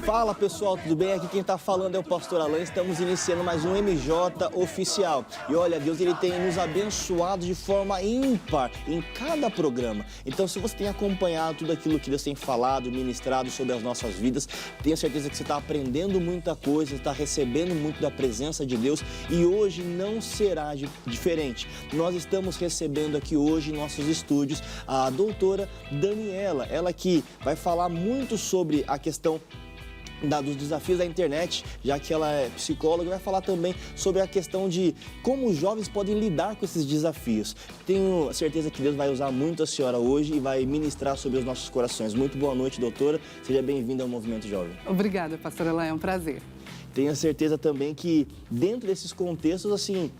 Fala pessoal, tudo bem? Aqui quem está falando é o Pastor Alain. Estamos iniciando mais um MJ Oficial. E olha, Deus ele tem nos abençoado de forma ímpar em cada programa. Então, se você tem acompanhado tudo aquilo que Deus tem falado, ministrado sobre as nossas vidas, tenho certeza que você está aprendendo muita coisa, está recebendo muito da presença de Deus e hoje não será diferente. Nós estamos recebendo aqui hoje em nossos estúdios a doutora Daniela, ela que vai falar muito sobre a questão dos desafios da internet, já que ela é psicóloga, e vai falar também sobre a questão de como os jovens podem lidar com esses desafios. Tenho certeza que Deus vai usar muito a senhora hoje e vai ministrar sobre os nossos corações. Muito boa noite, doutora. Seja bem-vinda ao Movimento Jovem. Obrigada, pastora Alain, é um prazer. Tenho certeza também que dentro desses contextos, assim,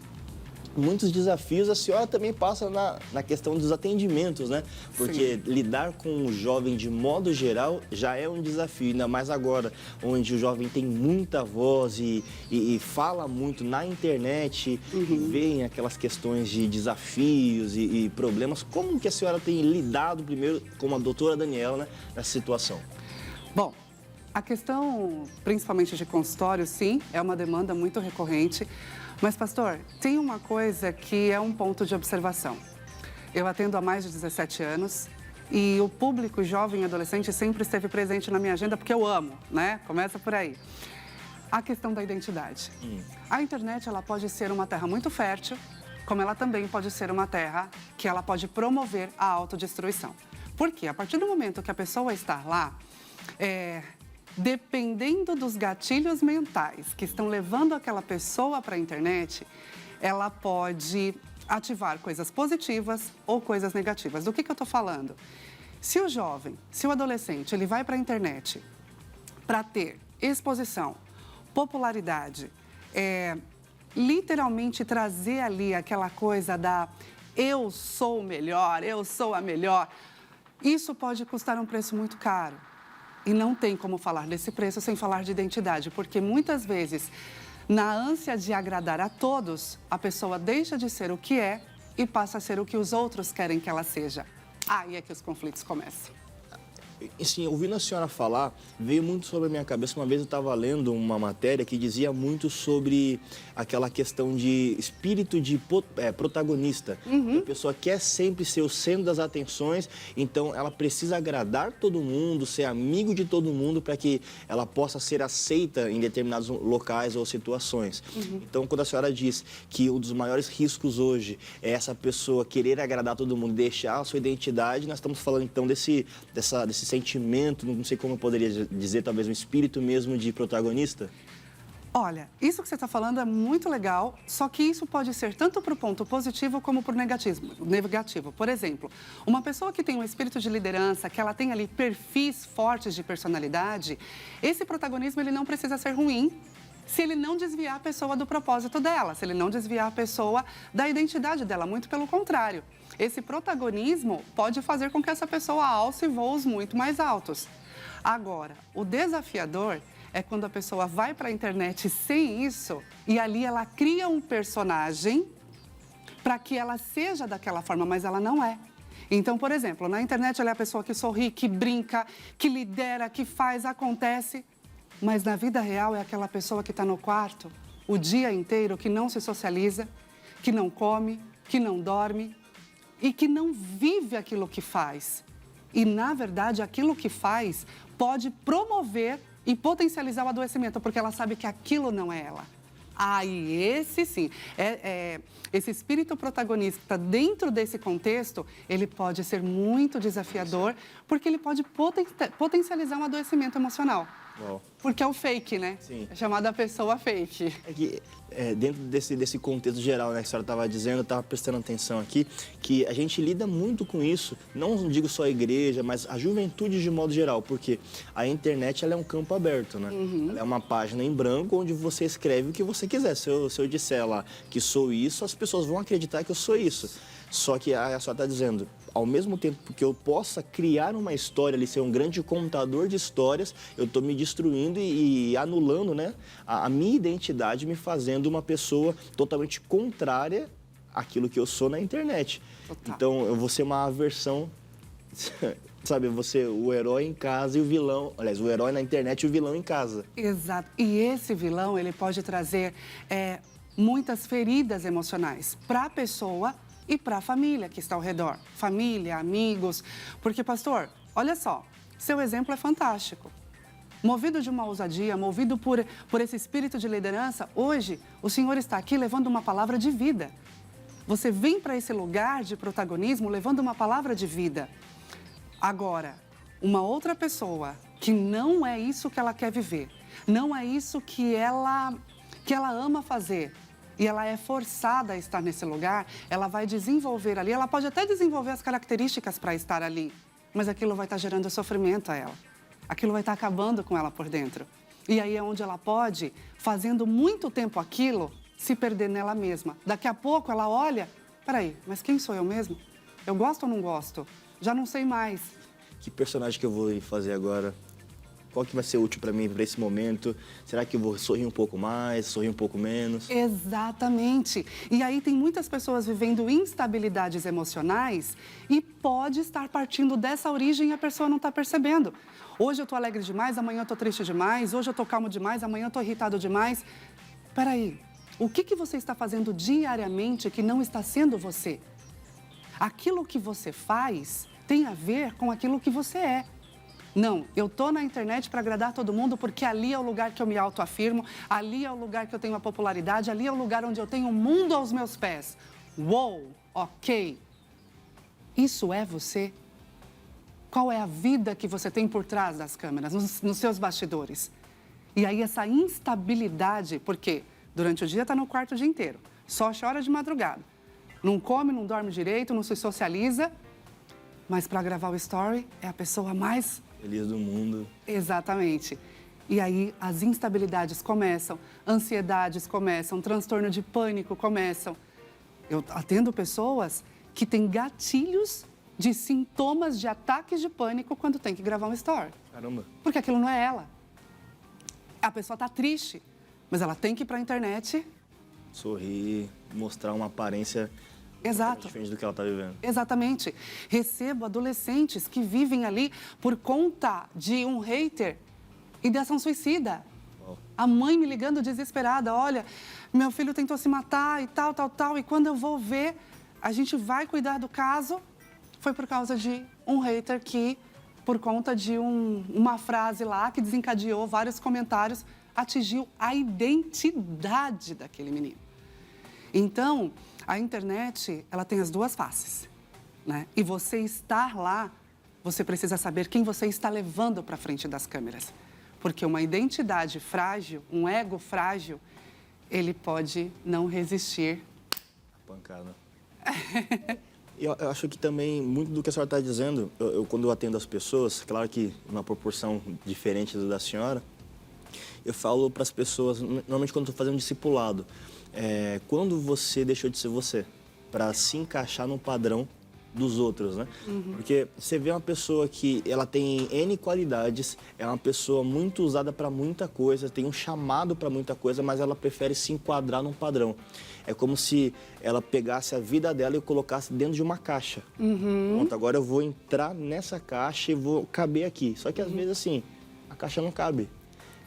muitos desafios a senhora também passa na questão dos atendimentos, né? Porque sim, lidar com o jovem de modo geral já é um desafio, ainda mais agora, onde o jovem tem muita voz e fala muito na internet, vem aquelas questões de desafios e problemas. Como que a senhora tem lidado primeiro, como a doutora Daniela, né, nessa situação? Bom, a questão, principalmente de consultório, sim, é uma demanda muito recorrente. Mas, pastor, tem uma coisa que é um ponto de observação. Eu atendo há mais de 17 anos e o público jovem e adolescente sempre esteve presente na minha agenda porque eu amo, né? Começa por aí. A questão da identidade. A internet, ela pode ser uma terra muito fértil, como ela também pode ser uma terra que ela pode promover a autodestruição. Por quê? A partir do momento que a pessoa está lá, dependendo dos gatilhos mentais que estão levando aquela pessoa para a internet, ela pode ativar coisas positivas ou coisas negativas. Do que eu estou falando? Se o jovem, se o adolescente, ele vai para a internet para ter exposição, popularidade, literalmente trazer ali aquela coisa da eu sou o melhor, eu sou a melhor, isso pode custar um preço muito caro. E não tem como falar desse preço sem falar de identidade, porque muitas vezes, na ânsia de agradar a todos, a pessoa deixa de ser o que é e passa a ser o que os outros querem que ela seja. Aí é que os conflitos começam. Sim, ouvindo a senhora falar, veio muito sobre a minha cabeça. Uma vez eu estava lendo uma matéria que dizia muito sobre aquela questão de espírito de protagonista. A pessoa quer sempre ser o centro das atenções, então ela precisa agradar todo mundo, ser amigo de todo mundo para que ela possa ser aceita em determinados locais ou situações. Então, quando a senhora diz que um dos maiores riscos hoje é essa pessoa querer agradar todo mundo, deixar a sua identidade, nós estamos falando então desse sentimento, não sei como eu poderia dizer, talvez um espírito mesmo de protagonista? Olha, isso que você está falando é muito legal, só que isso pode ser tanto para o ponto positivo como para o negativo. Por exemplo, uma pessoa que tem um espírito de liderança, que ela tem ali perfis fortes de personalidade, esse protagonismo ele não precisa ser ruim, se ele não desviar a pessoa do propósito dela, se ele não desviar a pessoa da identidade dela, muito pelo contrário. Esse protagonismo pode fazer com que essa pessoa alce voos muito mais altos. Agora, o desafiador é quando a pessoa vai para a internet sem isso e ali ela cria um personagem para que ela seja daquela forma, mas ela não é. Então, por exemplo, na internet ela é a pessoa que sorri, que brinca, que lidera, que faz, acontece. Mas na vida real é aquela pessoa que está no quarto o dia inteiro, que não se socializa, que não come, que não dorme e que não vive aquilo que faz. E, na verdade, aquilo que faz pode promover e potencializar o adoecimento, porque ela sabe que aquilo não é ela. Aí, esse sim, esse espírito protagonista dentro desse contexto, ele pode ser muito desafiador, porque ele pode potencializar um adoecimento emocional. Uau. Porque é o fake, né? Sim. É chamada pessoa fake. É que, dentro desse contexto geral, né, que a senhora estava dizendo, eu estava prestando atenção aqui, que a gente lida muito com isso, não digo só a igreja, mas a juventude de modo geral, porque a internet ela é um campo aberto, né? Ela é uma página em branco onde você escreve o que você quiser. Se eu disser lá que sou isso, as pessoas vão acreditar que eu sou isso. Só que a senhora está dizendo, ao mesmo tempo que eu possa criar uma história ali, ser um grande contador de histórias, eu estou me destruindo e anulando, né, a minha identidade, me fazendo uma pessoa totalmente contrária àquilo que eu sou na internet. Total. Então, eu vou ser uma aversão sabe, você, o herói em casa e o vilão... Aliás, o herói na internet e o vilão em casa. Exato. E esse vilão, ele pode trazer muitas feridas emocionais para a pessoa e para a família que está ao redor. Família, amigos. Porque, pastor, olha só, seu exemplo é fantástico. Movido de uma ousadia, movido por esse espírito de liderança, hoje o senhor está aqui levando uma palavra de vida. Você vem para esse lugar de protagonismo levando uma palavra de vida. Agora, uma outra pessoa que não é isso que ela quer viver, não é isso que ela ama fazer, e ela é forçada a estar nesse lugar, ela vai desenvolver ali, ela pode até desenvolver as características para estar ali, mas aquilo vai estar gerando sofrimento a ela. Aquilo vai estar acabando com ela por dentro. E aí é onde ela pode, fazendo muito tempo aquilo, se perder nela mesma. Daqui a pouco ela olha, peraí, mas quem sou eu mesmo? Eu gosto ou não gosto? Já não sei mais. Que personagem que eu vou fazer agora? Qual que vai ser útil para mim para esse momento? Será que eu vou sorrir um pouco mais, sorrir um pouco menos? Exatamente. E aí tem muitas pessoas vivendo instabilidades emocionais e pode estar partindo dessa origem e a pessoa não está percebendo. Hoje eu estou alegre demais, amanhã eu estou triste demais, hoje eu estou calmo demais, amanhã eu estou irritado demais. Peraí, o que você está fazendo diariamente que não está sendo você? Aquilo que você faz tem a ver com aquilo que você é. Não, eu estou na internet para agradar todo mundo porque ali é o lugar que eu me autoafirmo, ali é o lugar que eu tenho a popularidade, ali é o lugar onde eu tenho o mundo aos meus pés. Uou, ok. Isso é você? Qual é a vida que você tem por trás das câmeras, nos seus bastidores? E aí essa instabilidade, porque durante o dia está no quarto o dia inteiro, só chora de madrugada, não come, não dorme direito, não se socializa, mas para gravar o story é a pessoa mais... Feliz do mundo. Exatamente. E aí as instabilidades começam, ansiedades começam, transtorno de pânico começam. Eu atendo pessoas que têm gatilhos de sintomas de ataques de pânico quando tem que gravar um story. Caramba. Porque aquilo não é ela. A pessoa está triste, mas ela tem que ir para a internet. Sorrir, mostrar uma aparência... Exato. Diferente do que ela está vivendo. Exatamente. Recebo adolescentes que vivem ali por conta de um hater e de ação suicida. Uau. A mãe me ligando desesperada, olha, meu filho tentou se matar e tal, tal, tal. E quando eu vou ver, a gente vai cuidar do caso, foi por causa de um hater que, por conta de uma frase lá que desencadeou vários comentários, atingiu a identidade daquele menino. Então, a internet, ela tem as duas faces, né? E você estar lá, você precisa saber quem você está levando para frente das câmeras. Porque uma identidade frágil, um ego frágil, ele pode não resistir. A pancada. Eu acho que também, muito do que a senhora está dizendo, quando eu atendo as pessoas, claro que numa proporção diferente da senhora, eu falo para as pessoas, normalmente quando estou fazendo discipulado, quando você deixou de ser você, para se encaixar no padrão dos outros, né? Uhum. Porque você vê uma pessoa que ela tem N qualidades, é uma pessoa muito usada para muita coisa, tem um chamado para muita coisa, mas ela prefere se enquadrar num padrão. É como se ela pegasse a vida dela e colocasse dentro de uma caixa. Uhum. Pronto, agora eu vou entrar nessa caixa e vou caber aqui. Só que às vezes assim, a caixa não cabe.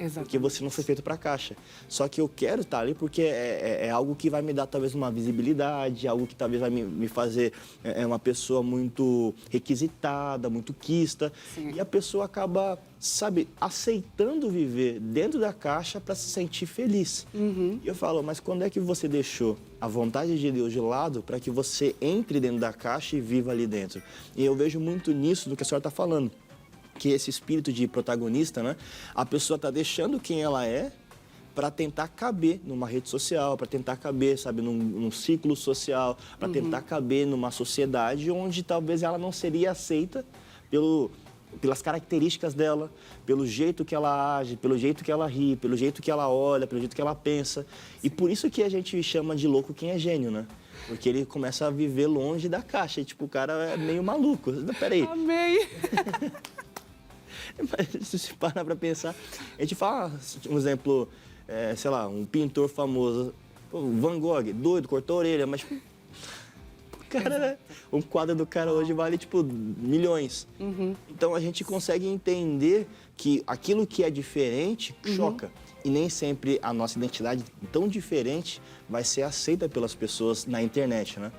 Exatamente. Porque você não foi feito para caixa. Só que eu quero estar ali porque é algo que vai me dar talvez uma visibilidade, algo que talvez vai me fazer uma pessoa muito requisitada, muito quista. Sim. E a pessoa acaba, sabe, aceitando viver dentro da caixa para se sentir feliz. Uhum. E eu falo, mas quando é que você deixou a vontade de Deus de lado para que você entre dentro da caixa e viva ali dentro? E eu vejo muito nisso do que a senhora está falando. Que esse espírito de protagonista, né? A pessoa está deixando quem ela é para tentar caber numa rede social, para tentar caber, sabe, num ciclo social, para tentar caber numa sociedade onde talvez ela não seria aceita pelas características dela, pelo jeito que ela age, pelo jeito que ela ri, pelo jeito que ela olha, pelo jeito que ela pensa. E por isso que a gente chama de louco quem é gênio, né? Porque ele começa a viver longe da caixa. E, tipo, o cara é meio maluco. Peraí. Amei! Mas se você parar para pensar, a gente fala, um exemplo, sei lá, um pintor famoso, Van Gogh, doido, cortou a orelha, mas cara, né? Um quadro do cara hoje vale, tipo, milhões. Então, a gente consegue entender que aquilo que é diferente choca. E nem sempre a nossa identidade tão diferente vai ser aceita pelas pessoas na internet, né?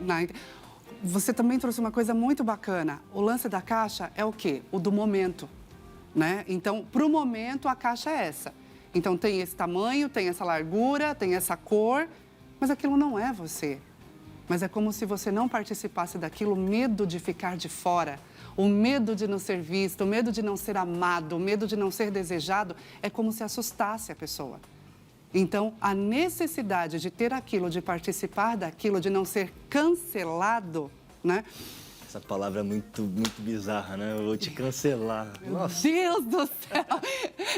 Você também trouxe uma coisa muito bacana. O lance da caixa é o quê? O do momento, né? Então, para o momento, a caixa é essa. Então, tem esse tamanho, tem essa largura, tem essa cor, mas aquilo não é você. Mas é como se você não participasse daquilo, o medo de ficar de fora, o medo de não ser visto, o medo de não ser amado, o medo de não ser desejado, é como se assustasse a pessoa. Então, a necessidade de ter aquilo, de participar daquilo, de não ser cancelado, né? Essa palavra é muito bizarra, né? Eu vou te cancelar. Nossa. Deus do céu!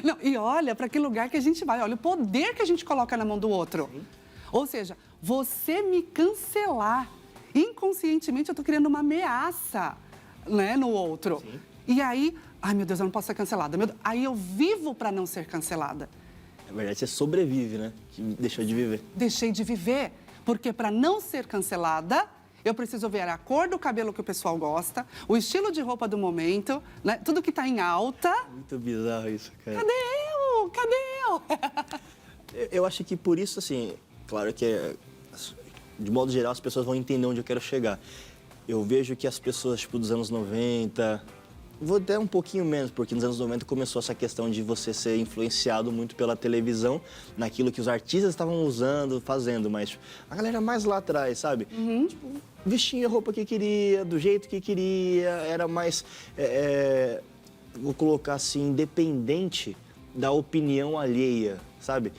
Não, e olha para que lugar que a gente vai, olha o poder que a gente coloca na mão do outro. Sim. Ou seja, você me cancelar, inconscientemente eu estou criando uma ameaça, né, no outro. Sim. E aí, ai meu Deus, eu não posso ser cancelada. Aí eu vivo para não ser cancelada. Na verdade, você sobrevive, né? Deixou de viver. Deixei de viver, porque para não ser cancelada, eu preciso ver a cor do cabelo que o pessoal gosta, o estilo de roupa do momento, né? Tudo que está em alta. Muito bizarro isso, cara. Cadê eu? Cadê eu? Eu acho que por isso, assim, claro que, de modo geral, as pessoas vão entender onde eu quero chegar. Eu vejo que as pessoas, tipo, dos anos 90... Vou até um pouquinho menos, porque nos anos 90 começou essa questão de você ser influenciado muito pela televisão, naquilo que os artistas estavam usando, fazendo, mas a galera mais lá atrás, sabe? Tipo, vestia a roupa que queria, do jeito que queria, era mais, vou colocar assim, independente da opinião alheia, sabe?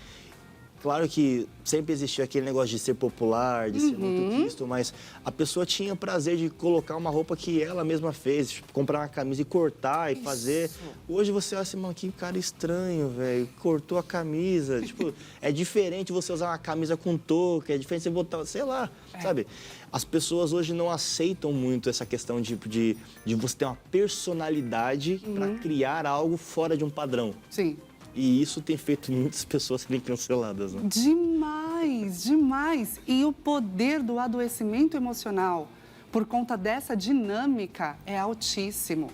Claro que sempre existiu aquele negócio de ser popular, de ser muito quisto, mas a pessoa tinha prazer de colocar uma roupa que ela mesma fez, tipo, comprar uma camisa e cortar e fazer. Hoje você olha assim, mano, que cara estranho, velho, cortou a camisa. Tipo, é diferente você usar uma camisa com touca, é diferente você botar, sei lá, sabe? As pessoas hoje não aceitam muito essa questão de você ter uma personalidade para criar algo fora de um padrão. Sim. E isso tem feito muitas pessoas serem canceladas, né? Demais, demais. E o poder do adoecimento emocional por conta dessa dinâmica é altíssimo.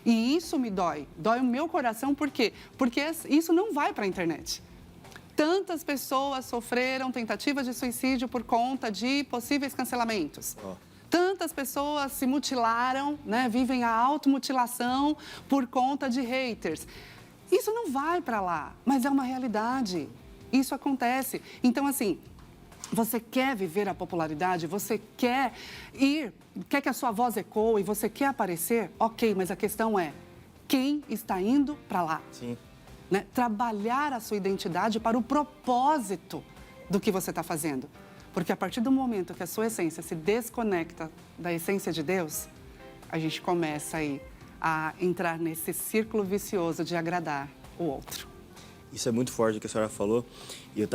E isso me dói. Dói o meu coração, por quê? Porque isso não vai para a internet. Tantas pessoas sofreram tentativas de suicídio por conta de possíveis cancelamentos. Tantas pessoas se mutilaram, né? Vivem a automutilação por conta de haters. Isso não vai para lá, mas é uma realidade. Isso acontece. Então, assim, você quer viver a popularidade, você quer que a sua voz ecoe, você quer aparecer? Ok, mas a questão é, quem está indo para lá? Sim. Né? Trabalhar a sua identidade para o propósito do que você está fazendo. Porque a partir do momento que a sua essência se desconecta da essência de Deus, a gente começa aí a entrar nesse círculo vicioso de agradar o outro. Isso é muito forte o que a senhora falou. E eu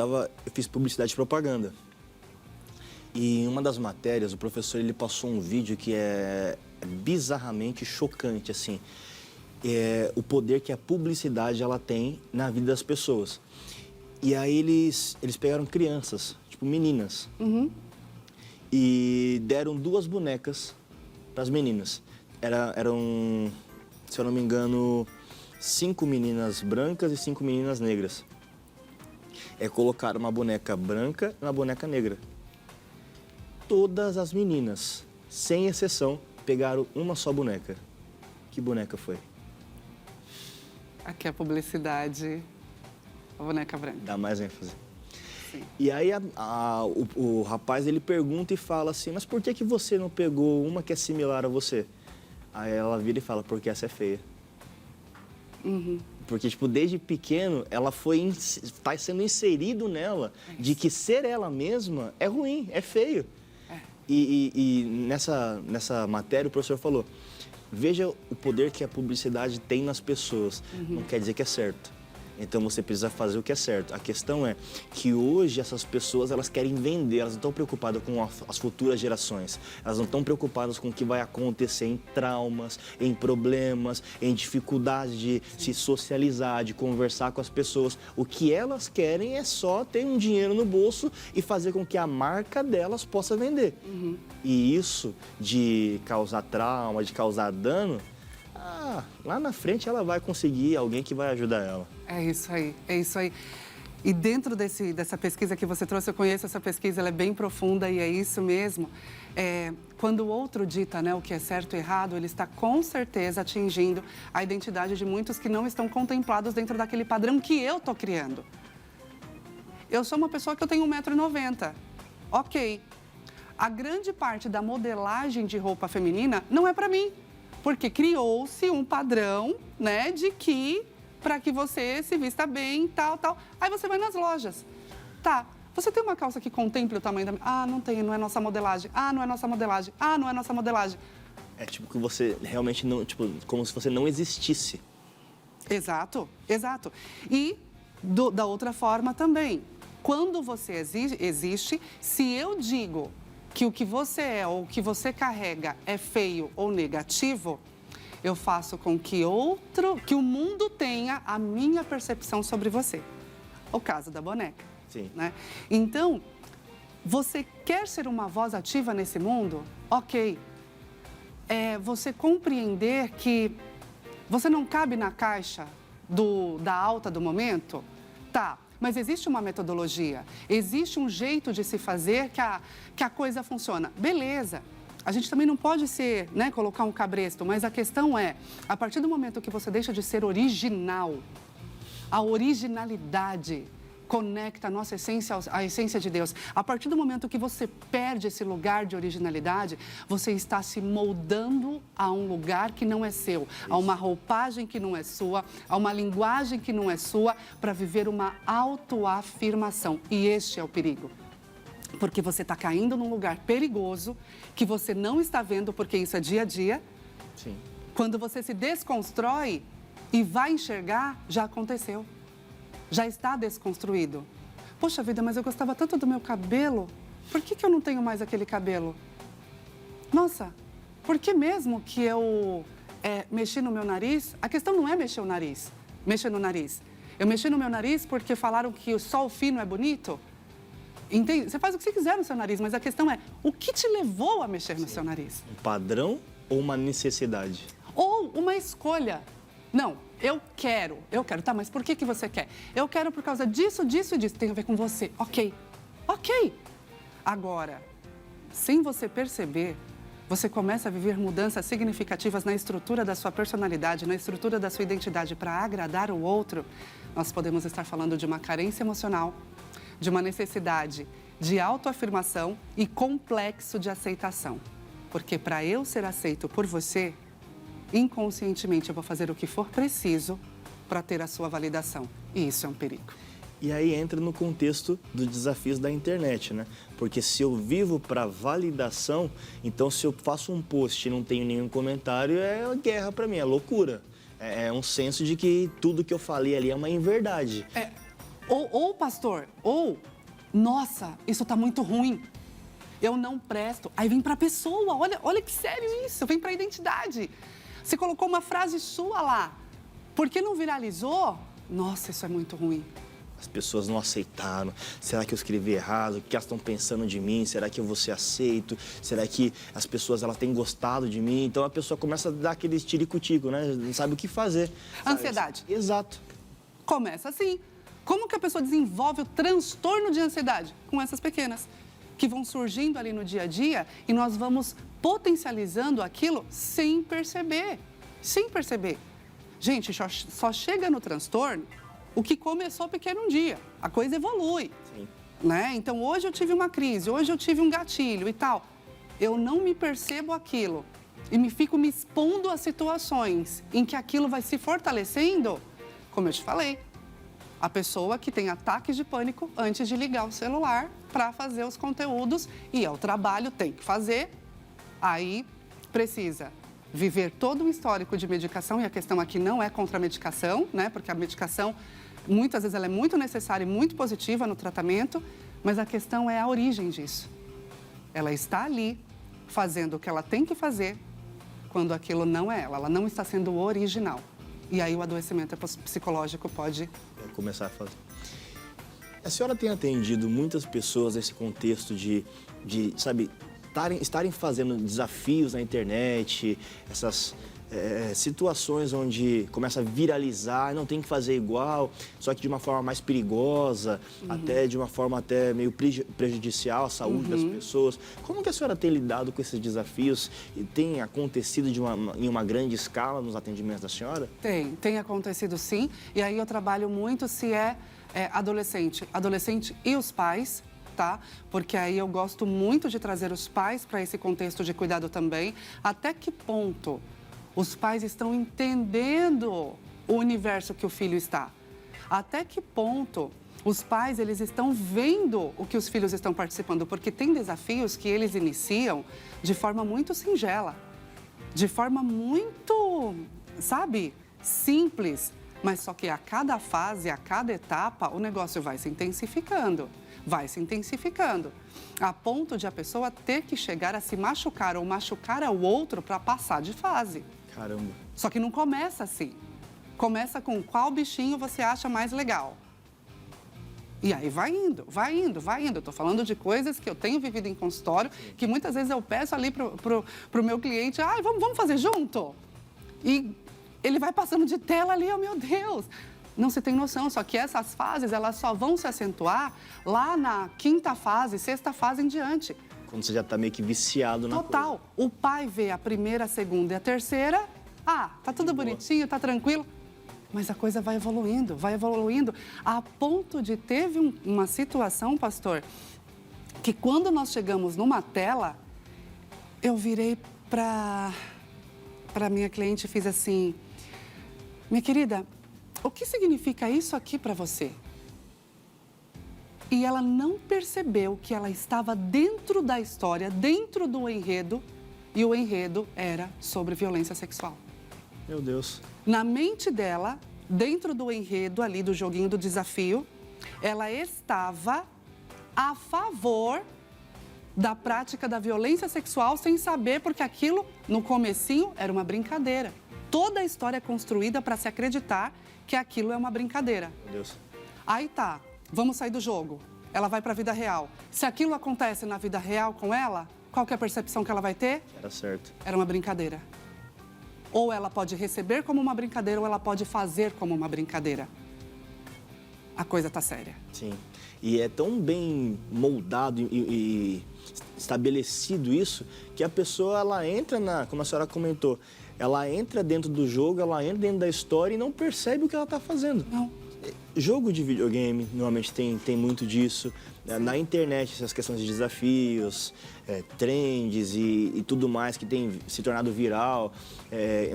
fiz publicidade e propaganda. E em uma das matérias, o professor ele passou um vídeo que é bizarramente chocante, assim. O poder que a publicidade ela tem na vida das pessoas. E aí eles pegaram crianças, tipo meninas, e deram 2 bonecas para as meninas. Eram, se eu não me engano, 5 meninas brancas e 5 meninas negras. Colocaram uma boneca branca e uma boneca negra. Todas as meninas, sem exceção, pegaram uma só boneca. Que boneca foi? Aqui a publicidade, a boneca branca. Dá mais ênfase. Sim. E aí o rapaz ele pergunta e fala assim, mas por que você não pegou uma que é similar a você? Aí ela vira e fala, porque essa é feia. Porque, tipo, desde pequeno, ela está sendo inserido nela de que ser ela mesma é ruim, é feio. E nessa matéria o professor falou, veja o poder que a publicidade tem nas pessoas. Não quer dizer que é certo. Então você precisa fazer o que é certo. A questão é que hoje essas pessoas, elas querem vender, elas não estão preocupadas com as futuras gerações. Elas não estão preocupadas com o que vai acontecer em traumas, em problemas, em dificuldades de se socializar, de conversar com as pessoas. O que elas querem é só ter um dinheiro no bolso e fazer com que a marca delas possa vender. E isso de causar trauma, de causar dano, lá na frente ela vai conseguir alguém que vai ajudar ela. É isso aí, é isso aí. E dentro dessa pesquisa que você trouxe, eu conheço essa pesquisa, ela é bem profunda e é isso mesmo. Quando o outro dita, né, o que é certo e errado, ele está com certeza atingindo a identidade de muitos que não estão contemplados dentro daquele padrão que eu estou criando. Eu sou uma pessoa que eu tenho 1,90 m. Ok. A grande parte da modelagem de roupa feminina não é para mim. Porque criou-se um padrão, né, de que para que você se vista bem, tal. Aí você vai nas lojas. Tá, você tem uma calça que contemple o tamanho da... não tem, não é nossa modelagem. Não é nossa modelagem. Não é nossa modelagem. É tipo que você realmente não... Tipo, como se você não existisse. Exato, exato. E da outra forma também. Quando você existe, se eu digo que o que você é ou o que você carrega é feio ou negativo, eu faço com que o mundo tenha a minha percepção sobre você. O caso da boneca. Sim. Né? Então, você quer ser uma voz ativa nesse mundo? Ok. Você compreender que você não cabe na caixa da alta do momento? Tá. Mas existe uma metodologia, existe um jeito de se fazer que a coisa funciona. Beleza, a gente também não pode ser, né, colocar um cabresto, mas a questão é, a partir do momento que você deixa de ser original, a originalidade conecta a nossa essência à essência de Deus. A partir do momento que você perde esse lugar de originalidade, você está se moldando a um lugar que não é seu, a uma roupagem que não é sua, a uma linguagem que não é sua, para viver uma autoafirmação. E este é o perigo. Porque você está caindo num lugar perigoso que você não está vendo, porque isso é dia a dia. Sim. Quando você se desconstrói e vai enxergar, já aconteceu. Já está desconstruído. Poxa vida, mas eu gostava tanto do meu cabelo, por que eu não tenho mais aquele cabelo? Nossa, por que mesmo que eu mexi no meu nariz? A questão não é mexer no nariz. Eu mexi no meu nariz porque falaram que só o fino é bonito? Entende? Você faz o que você quiser no seu nariz, mas a questão é, o que te levou a mexer no seu nariz? Um padrão ou uma necessidade? Ou uma escolha. Não, eu quero. Tá, mas por que você quer? Eu quero por causa disso, disso e disso. Tem a ver com você. Ok. Agora, sem você perceber, você começa a viver mudanças significativas na estrutura da sua personalidade, na estrutura da sua identidade para agradar o outro. Nós podemos estar falando de uma carência emocional, de uma necessidade de autoafirmação e complexo de aceitação. Porque para eu ser aceito por você, inconscientemente eu vou fazer o que for preciso para ter a sua validação. E isso é um perigo. E aí entra no contexto dos desafios da internet, né? Porque se eu vivo para validação, então se eu faço um post e não tenho nenhum comentário, é guerra para mim, é loucura. É um senso de que tudo que eu falei ali é uma inverdade. Pastor, nossa, isso tá muito ruim. Eu não presto. Aí vem para a pessoa, olha que sério isso, vem para a identidade. Você colocou uma frase sua lá, por que não viralizou? Nossa, isso é muito ruim. As pessoas não aceitaram. Será que eu escrevi errado? O que elas estão pensando de mim? Será que eu vou ser aceito? Será que as pessoas elas têm gostado de mim? Então a pessoa começa a dar aquele tirico-tico, né? Não sabe o que fazer. Ansiedade. Exato. Começa assim. Como que a pessoa desenvolve o transtorno de ansiedade? Com essas pequenas, que vão surgindo ali no dia a dia e nós vamos potencializando aquilo sem perceber. Sem perceber. Gente, só chega no transtorno o que começou pequeno um dia. A coisa evolui. Sim. Né? Então, hoje eu tive uma crise, hoje eu tive um gatilho e tal. Eu não me percebo aquilo e fico me expondo a situações em que aquilo vai se fortalecendo, como eu te falei. A pessoa que tem ataques de pânico antes de ligar o celular para fazer os conteúdos e é o trabalho, tem que fazer. Aí precisa viver todo um histórico de medicação, e a questão aqui não é contra a medicação, né? Porque a medicação Muitas vezes ela é muito necessária e muito positiva no tratamento, mas a questão é a origem disso. Ela está ali fazendo o que ela tem que fazer quando aquilo não é ela não está sendo original. E aí o adoecimento psicológico pode começar a fazer. A senhora tem atendido muitas pessoas nesse contexto de sabe, estarem fazendo desafios na internet, essas situações onde começa a viralizar, não tem que fazer igual, só que de uma forma mais perigosa, até de uma forma até meio prejudicial à saúde das pessoas. Como que a senhora tem lidado com esses desafios? E tem acontecido em uma grande escala nos atendimentos da senhora? Tem acontecido sim, e aí eu trabalho muito se é adolescente e os pais, tá? Porque aí eu gosto muito de trazer os pais para esse contexto de cuidado também. Até que ponto os pais estão entendendo o universo que o filho está? Até que ponto os pais eles estão vendo o que os filhos estão participando? Porque tem desafios que eles iniciam de forma muito singela, de forma muito, sabe, simples. Mas só que a cada fase, a cada etapa, o negócio vai se intensificando, a ponto de a pessoa ter que chegar a se machucar ou machucar ao outro para passar de fase. Caramba. Só que não começa assim. Começa com qual bichinho você acha mais legal. E aí vai indo. Eu tô falando de coisas que eu tenho vivido em consultório, que muitas vezes eu peço ali pro meu cliente, vamos fazer junto? E ele vai passando de tela ali, oh meu Deus! Não se tem noção, só que essas fases, elas só vão se acentuar lá na quinta fase, sexta fase em diante. Quando você já está meio que viciado na Total. coisa. O pai vê a primeira, a segunda e a terceira, tá tudo bonitinho, tá tranquilo. Mas a coisa vai evoluindo, a ponto de teve uma situação, pastor, que quando nós chegamos numa tela, eu virei para minha cliente e fiz assim, minha querida, o que significa isso aqui para você? E ela não percebeu que ela estava dentro da história, dentro do enredo, e o enredo era sobre violência sexual. Meu Deus. Na mente dela, dentro do enredo ali, do joguinho do desafio, ela estava a favor da prática da violência sexual sem saber, porque aquilo, no comecinho, era uma brincadeira. Toda a história é construída para se acreditar que aquilo é uma brincadeira. Meu Deus. Aí tá, vamos sair do jogo. Ela vai para a vida real. Se aquilo acontece na vida real com ela, qual que é a percepção que ela vai ter? Era certo. Era uma brincadeira. Ou ela pode receber como uma brincadeira, ou ela pode fazer como uma brincadeira. A coisa tá séria. Sim. E é tão bem moldado e estabelecido isso, que a pessoa, ela entra como a senhora comentou, ela entra dentro do jogo, ela entra dentro da história e não percebe o que ela está fazendo. Não. Jogo de videogame, normalmente tem muito disso. Na internet, essas questões de desafios, trends e tudo mais que tem se tornado viral,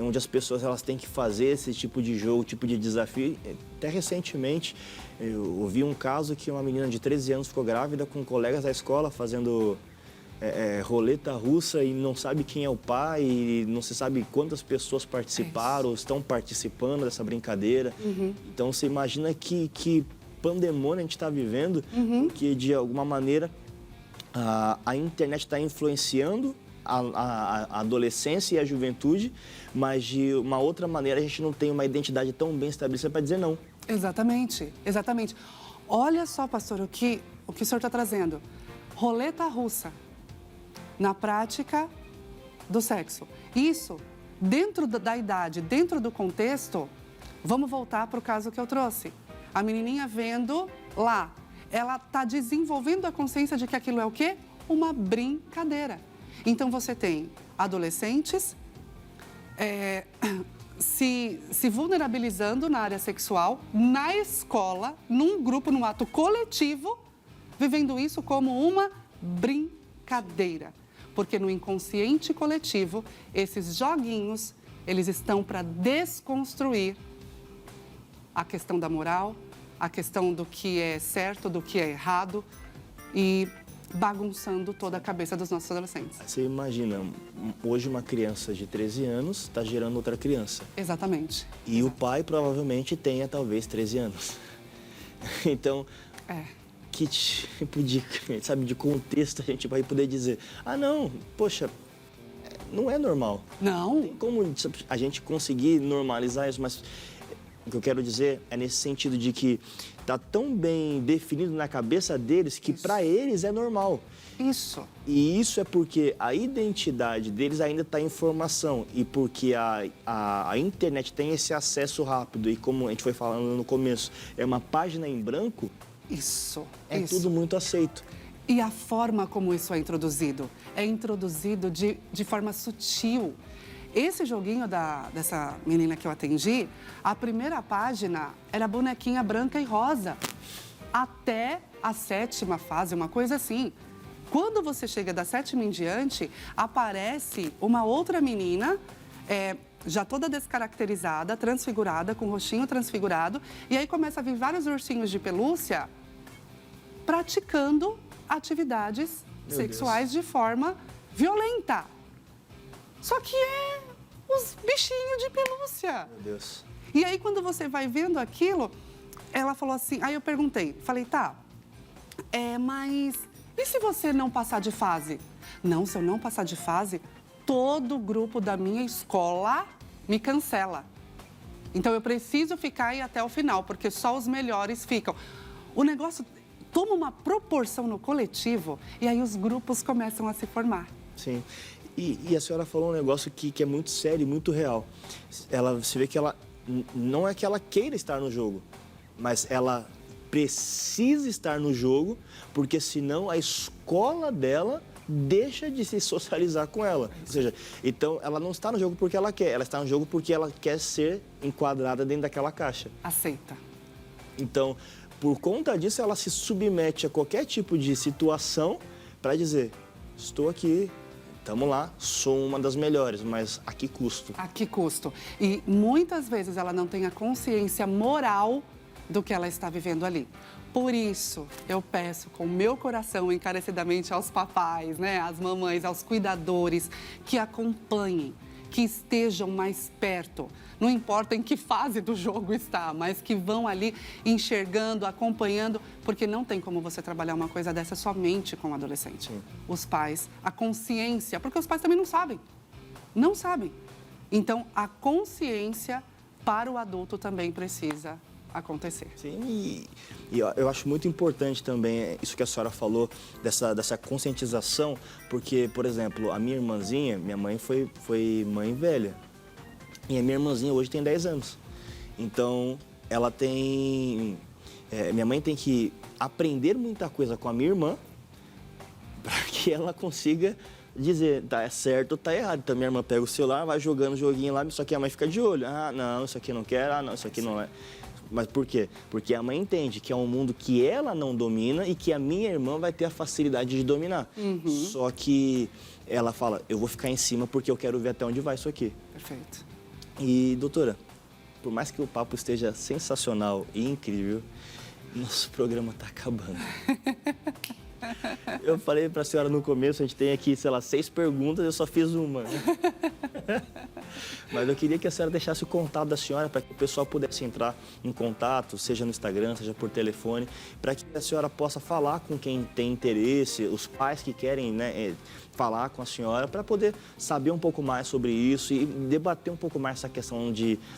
onde as pessoas elas têm que fazer esse tipo de jogo, tipo de desafio. Até recentemente, eu ouvi um caso que uma menina de 13 anos ficou grávida com colegas da escola fazendo roleta russa e não sabe quem é o pai, e não se sabe quantas pessoas participaram ou estão participando dessa brincadeira. Então, você imagina que pandemônio a gente está vivendo, que de alguma maneira a internet está influenciando a adolescência e a juventude, mas de uma outra maneira a gente não tem uma identidade tão bem estabelecida para dizer não. Exatamente. Olha só, pastor, o que o senhor está trazendo. Roleta russa. Na prática do sexo. Isso, dentro da idade, dentro do contexto, vamos voltar para o caso que eu trouxe. A menininha vendo lá, ela está desenvolvendo a consciência de que aquilo é o quê? Uma brincadeira. Então, você tem adolescentes se vulnerabilizando na área sexual, na escola, num grupo, num ato coletivo, vivendo isso como uma brincadeira. Porque no inconsciente coletivo, esses joguinhos, eles estão para desconstruir a questão da moral, a questão do que é certo, do que é errado e bagunçando toda a cabeça dos nossos adolescentes. Você imagina, hoje uma criança de 13 anos está gerando outra criança. Exatamente. E o pai provavelmente tenha talvez 13 anos. Então, que tipo de contexto a gente vai poder dizer? Ah, não, poxa, não é normal. Não. Tem como a gente conseguir normalizar isso, mas o que eu quero dizer é nesse sentido de que está tão bem definido na cabeça deles que para eles é normal. Isso. E isso é porque a identidade deles ainda está em formação e porque a internet tem esse acesso rápido e como a gente foi falando no começo, é uma página em branco, Isso. tudo muito aceito. E a forma como isso é introduzido de forma sutil. Esse joguinho dessa menina que eu atendi, a primeira página era bonequinha branca e rosa. Até a 7ª fase, uma coisa assim. Quando você chega da 7ª em diante, aparece uma outra menina, já toda descaracterizada, transfigurada, com o rostinho transfigurado. E aí começa a vir vários ursinhos de pelúcia praticando atividades sexuais de forma violenta. Só que é os bichinhos de pelúcia. Meu Deus. E aí, quando você vai vendo aquilo, ela falou assim... Aí eu perguntei, falei, tá, mas e se você não passar de fase? Não, se eu não passar de fase, todo o grupo da minha escola me cancela. Então, eu preciso ficar aí até o final, porque só os melhores ficam. O negócio toma uma proporção no coletivo e aí os grupos começam a se formar. Sim. E a senhora falou um negócio que é muito sério e muito real. Você vê que ela não é que ela queira estar no jogo, mas ela precisa estar no jogo, porque senão a escola dela deixa de se socializar com ela. Ou seja, então ela não está no jogo porque ela quer, ela está no jogo porque ela quer ser enquadrada dentro daquela caixa. Aceita. Então, por conta disso, ela se submete a qualquer tipo de situação para dizer, estou aqui, estamos lá, sou uma das melhores, mas a que custo? A que custo? E muitas vezes ela não tem a consciência moral do que ela está vivendo ali. Por isso, eu peço com o meu coração encarecidamente aos papais, né, às mamães, aos cuidadores, que acompanhem, que estejam mais perto. Não importa em que fase do jogo está, mas que vão ali enxergando, acompanhando, porque não tem como você trabalhar uma coisa dessa somente com o adolescente. Sim. Os pais, a consciência, porque os pais também não sabem. Não sabem. Então, a consciência para o adulto também precisa acontecer. Sim, e eu acho muito importante também isso que a senhora falou, dessa conscientização, porque, por exemplo, a minha irmãzinha, minha mãe foi mãe velha, e a minha irmãzinha hoje tem 10 anos. Então, ela tem... minha mãe tem que aprender muita coisa com a minha irmã para que ela consiga dizer, tá, é certo ou tá errado. Então, minha irmã pega o celular, vai jogando o joguinho lá, só que a mãe fica de olho. Ah, não, isso aqui não quero, ah, não, isso aqui não é... Mas por quê? Porque a mãe entende que é um mundo que ela não domina e que a minha irmã vai ter a facilidade de dominar. Uhum. Só que ela fala, eu vou ficar em cima porque eu quero ver até onde vai isso aqui. Perfeito. E, doutora, por mais que o papo esteja sensacional e incrível, nosso programa está acabando. Eu falei para a senhora no começo, a gente tem aqui, sei lá, 6 perguntas, eu só fiz uma. Mas eu queria que a senhora deixasse o contato da senhora para que o pessoal pudesse entrar em contato, seja no Instagram, seja por telefone, para que a senhora possa falar com quem tem interesse, os pais que querem, né, falar com a senhora, para poder saber um pouco mais sobre isso e debater um pouco mais essa questão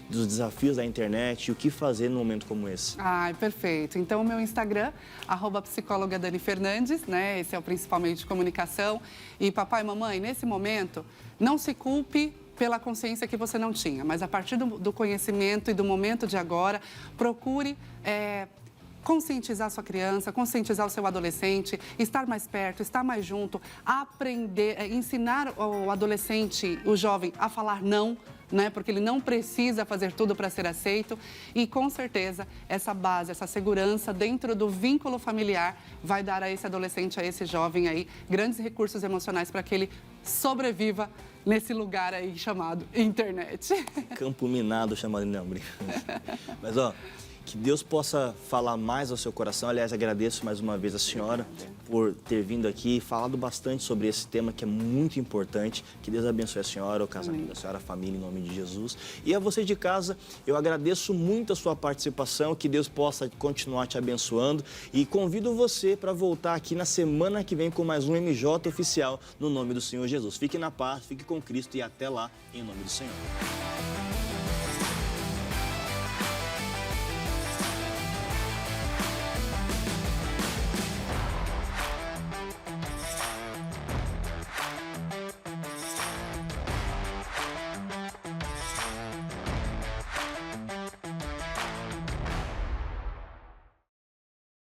dos desafios da internet e o que fazer num momento como esse. Ai, perfeito. Então, o meu Instagram, @psicóloga Dani Fernandes, né? Esse é o principal meio de comunicação. E papai e mamãe, nesse momento, não se culpe pela consciência que você não tinha, mas a partir do conhecimento e do momento de agora, procure conscientizar sua criança, conscientizar o seu adolescente, estar mais perto, estar mais junto, aprender, ensinar o adolescente, o jovem, a falar não, né? Porque ele não precisa fazer tudo para ser aceito. E, com certeza, essa base, essa segurança dentro do vínculo familiar vai dar a esse adolescente, a esse jovem aí, grandes recursos emocionais para que ele sobreviva nesse lugar aí chamado internet. Campo minado chamado, não, brincando. Mas, ó, Que Deus possa falar mais ao seu coração. Aliás, agradeço mais uma vez a senhora por ter vindo aqui e falado bastante sobre esse tema que é muito importante. Que Deus abençoe a senhora, o casamento da senhora, a família, em nome de Jesus. E a você de casa, eu agradeço muito a sua participação, que Deus possa continuar te abençoando e convido você para voltar aqui na semana que vem com mais um MJ Oficial, no nome do Senhor Jesus. Fique na paz, fique com Cristo e até lá, em nome do Senhor.